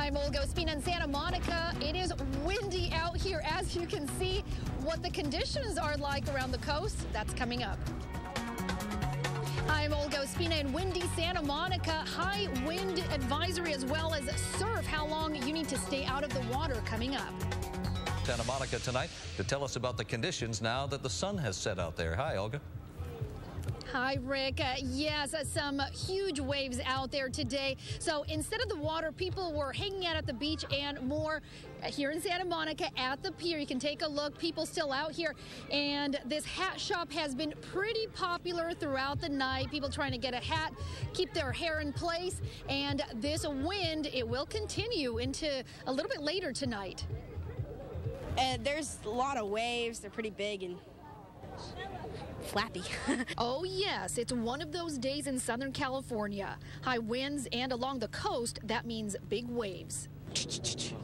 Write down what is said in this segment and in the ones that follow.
I'm Olga Ospina in Santa Monica. It is windy out here. As you can see, what the conditions are like around the coast, that's coming up. I'm Olga Ospina in windy Santa Monica. High wind advisory as well as surf. How long you need to stay out of the water coming up. Santa Monica tonight to tell us about the conditions now that the sun has set out there. Hi, Olga. Hi, Rick. Yes, some huge waves out there today. So instead of the water, people were hanging out at the beach and more here in Santa Monica at the pier. You can take a look. People still out here. And this hat shop has been pretty popular throughout the night. People trying to get a hat, keep their hair in place. And this wind, it will continue into a little bit later tonight. There's a lot of waves. They're pretty big and flappy. Oh, yes. It's one of those days in Southern California. High winds and along the coast, that means big waves.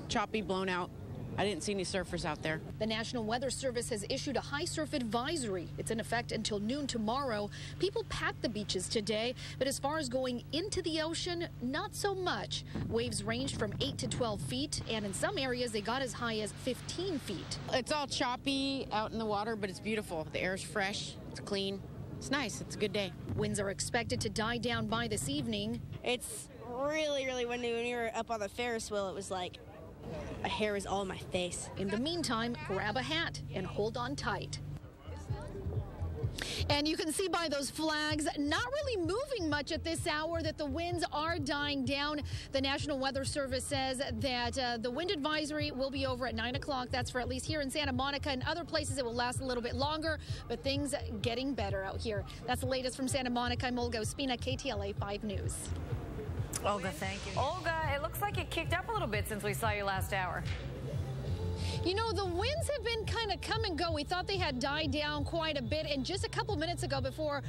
Choppy, blown out. I didn't see any surfers out there. The National Weather Service has issued a high surf advisory. It's in effect until noon tomorrow. People packed the beaches today, but as far as going into the ocean, not so much. Waves ranged from 8 to 12 feet, and in some areas, they got as high as 15 feet. It's all choppy out in the water, but it's beautiful. The air's fresh, it's clean. It's nice. It's a good day. Winds are expected to die down by this evening. It's really, really windy. When we were up on the Ferris wheel, it was like my hair was all in my face. In the meantime, grab a hat and hold on tight. And you can see by those flags, not really moving much at this hour, that the winds are dying down. The National Weather Service says that the wind advisory will be over at 9 o'clock. That's for at least here in Santa Monica. And other places it will last a little bit longer, but things getting better out here. That's the latest from Santa Monica. I'm Olga Ospina, KTLA 5 News. Olga, thank you. Olga, it looks like it kicked up a little bit since we saw you last hour. You know, the winds have been kind of come and go. We thought they had died down quite a bit. And just a couple minutes ago, before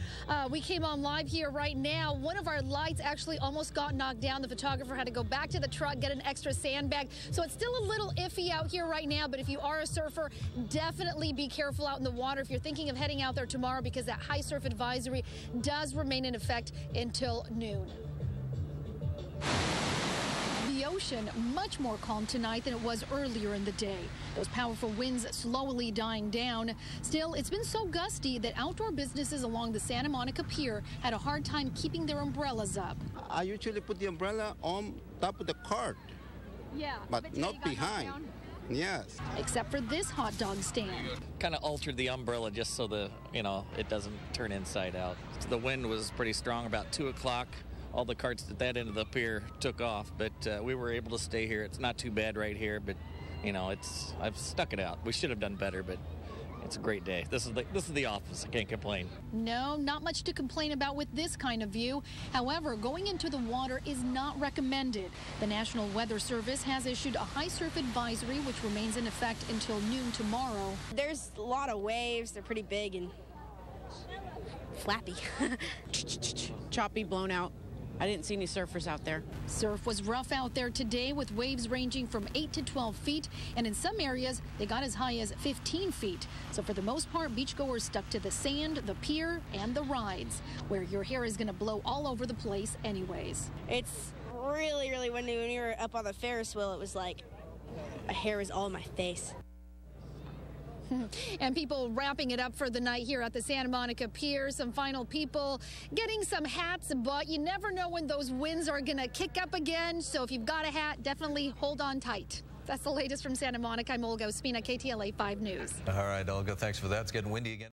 we came on live here right now, one of our lights actually almost got knocked down. The photographer had to go back to the truck, get an extra sandbag. So it's still a little iffy out here right now. But if you are a surfer, definitely be careful out in the water if you're thinking of heading out there tomorrow, because that high surf advisory does remain in effect until noon. The ocean much more calm tonight than it was earlier in the day. Those powerful winds slowly dying down. Still, it's been so gusty that outdoor businesses along the Santa Monica Pier had a hard time keeping their umbrellas up. I usually put the umbrella on top of the cart. Yeah, but not behind. Yes. Except for this hot dog stand. Kind of altered the umbrella just so it doesn't turn inside out. The wind was pretty strong about 2 o'clock. All the carts at that end of the pier took off, but we were able to stay here. It's not too bad right here, but I've stuck it out. We should have done better, but it's a great day. This is the office. I can't complain. No, not much to complain about with this kind of view. However, going into the water is not recommended. The National Weather Service has issued a high surf advisory, which remains in effect until noon tomorrow. There's a lot of waves. They're pretty big and flappy. Choppy, blown out. I didn't see any surfers out there. Surf was rough out there today with waves ranging from 8 to 12 feet, and in some areas they got as high as 15 feet. So for the most part, beachgoers stuck to the sand, the pier, and the rides, where your hair is going to blow all over the place anyways. It's really, really windy. When we were up on the Ferris wheel, it was like my hair was all in my face. And people wrapping it up for the night here at the Santa Monica Pier. Some final people getting some hats, but you never know when those winds are going to kick up again. So if you've got a hat, definitely hold on tight. That's the latest from Santa Monica. I'm Olga Ospina, KTLA 5 News. All right, Olga, thanks for that. It's getting windy again.